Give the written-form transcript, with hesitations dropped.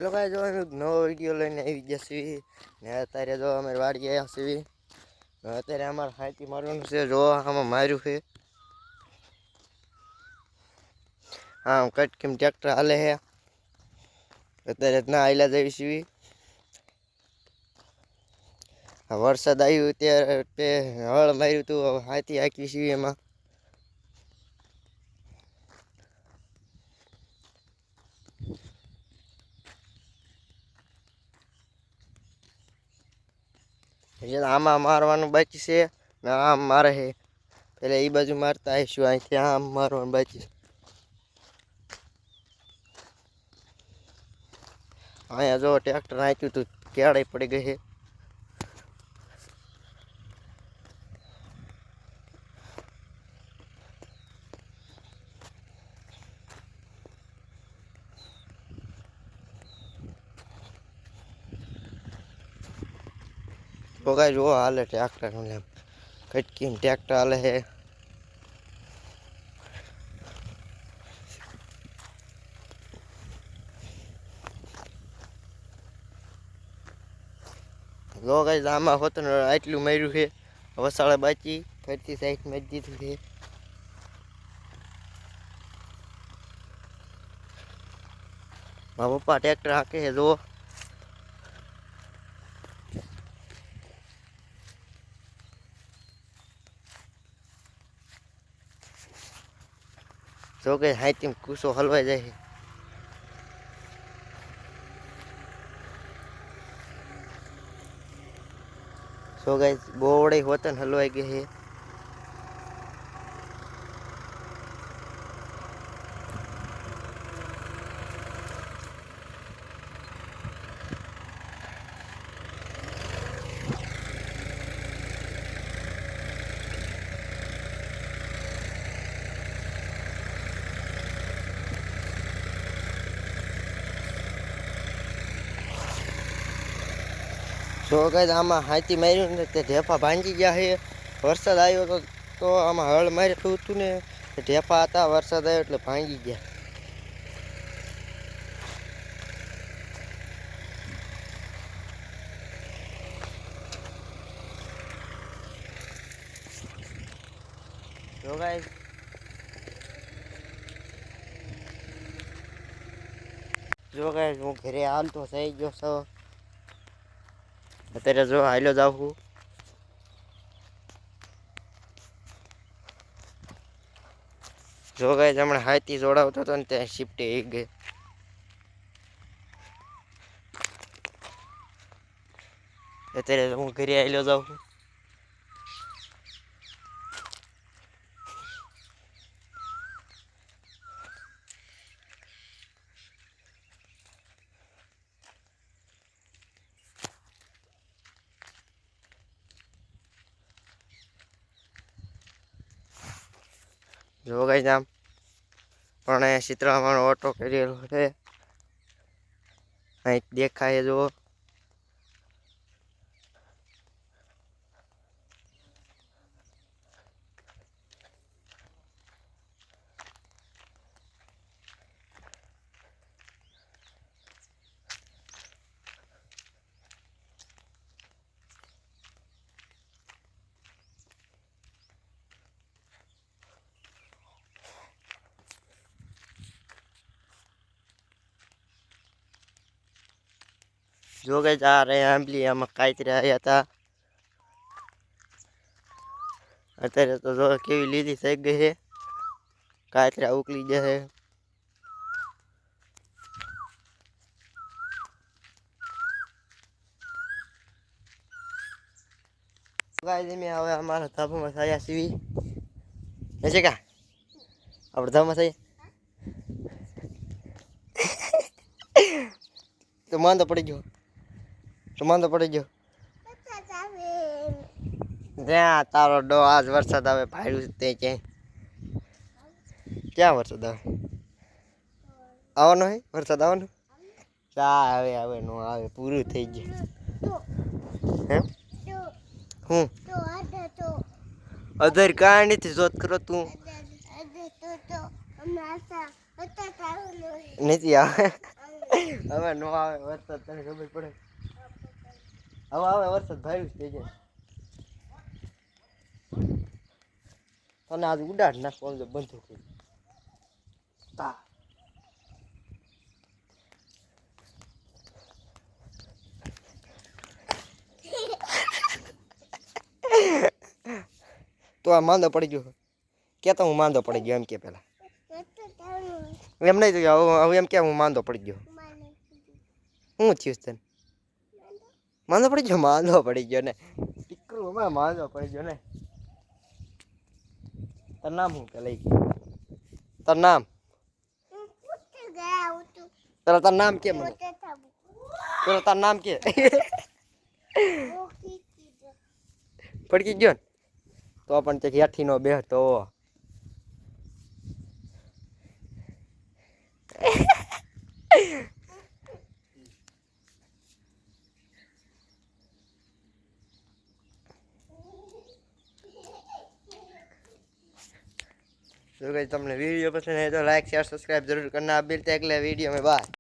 Hello guys, જો અમે નવો વિડીયો લઈને આવી ગયા છીએ ને અત્યારે જો અમે વાડી આવ્યા છીએ. અત્યારે અમારે હાથી મારવાનું છે. જો આમાં માર્યું છે. આમ કટ કેમ ટ્રેક્ટર હાલે છે. અત્યારે ના હાલ્યા જઈએ છીએ. વરસાદ આવ્યો ત્યારે તે હળ માર્યું હતું. હાથી હાંકી છીએ એમાં. આમાં મારવાનું બાકી છે ને આમ મારે છે. પેલા એ બાજુ મારતા આવીશું. અહીંથી આમ મારવાનું બાકી છે. અહીંયા જો ટ્રેક્ટર નાખ્યું હતું, કેળાઈ પડી ગઈ છે. તો ગાઈસ જો હાલે ટ્રેક્ટર એમ કટકીને ટ્રેક્ટર હાલે છે. જો ગાઈસ આમાં હોતું આટલું માર્યું છે. વસાળે બાકી ફરતી સાઈડ મારી દીધું છે. મારા પપ્પા ટ્રેક્ટર હાંકે છે. જો જો કે હાથી કૂસો હલવાઈ જાય છે. સો ગાઈસ બોવડે હોતન હલવાઈ ગઈ છે. જો ગાઈસ આમાં હાથી માર્યું ને તે ઢેફા ભાંગી ગયા છે. વરસાદ આવ્યો તો આમાં હળ માર્યું હતું ને ઢેફા હતા. વરસાદ આવ્યો એટલે ભાંગી ગયા. જો ગાઈસ હું ઘરે હાલતો થઈ ગયો છો. અત્યારે જો હાલ્યો જાઉં છું. જો ગાઈસ હમણાં હાથી જોડાવતો હતો ને ત્યાં શિફ્ટ આવી ગઈ. અત્યારે હું ઘરે હાલ્યો જાઉં છું. જો ગાઈસ આમ પણ ચિત્રમાં ઓટો કરેલો છે. અહીં દેખાય જો જો ગાઈસ આ રે આંબલી આમાં કાતરા આવ્યા હતા. અત્યારે તો જો કેવી લીલી થઈ ગઈ છે. કાતરા ઉકલી જશે. ગાઈસ મેં હવે અમારા ધાબામાં થયા સીવી છે કા આપણે ધાબામાં થઈએ તો માંદો પડી ગયો. જ્યાં તારો ડો આજ વરસાદ આવે ભાડ્યું તે ક્યાં વરસાદ આવે આવવાનો હે વરસાદ આવવાનો ચા આવે નો આવે પૂરું થઈ ગયું. હે હું અધર કાંઈ નથી જોત કરો તું નથી આવે હવે નો આવે વરસાદ તને ખબર પડે હવે આવે વરસાદ ભાઈ થઈ જાય તને આજ ઉડાડ નાખવાનું છે બંધુક તા તો આ માંદો પડી ગયો કેતો હું માંદો પડી ગયો એમ કે પેલા એમ નહીં હવે એમ કે હું માંદો પડી ગયો હું થયું તને માંદો પડી ગયો ને દીકરું હમણાં માંદો પડી ગયો ને તાર નામ શું કે લઈ તાર નામ પેલા તાર નામ કે મને પેલા તાર નામ કે પડકી ગયો ને તો પણ તે હેઠી નો બેહતો तो गाइस तुमने वीडियो पसंद है तो लाइक शेयर सब्सक्राइब जरूर करना। अब मिलते हैं अगले वीडियो में। बाय।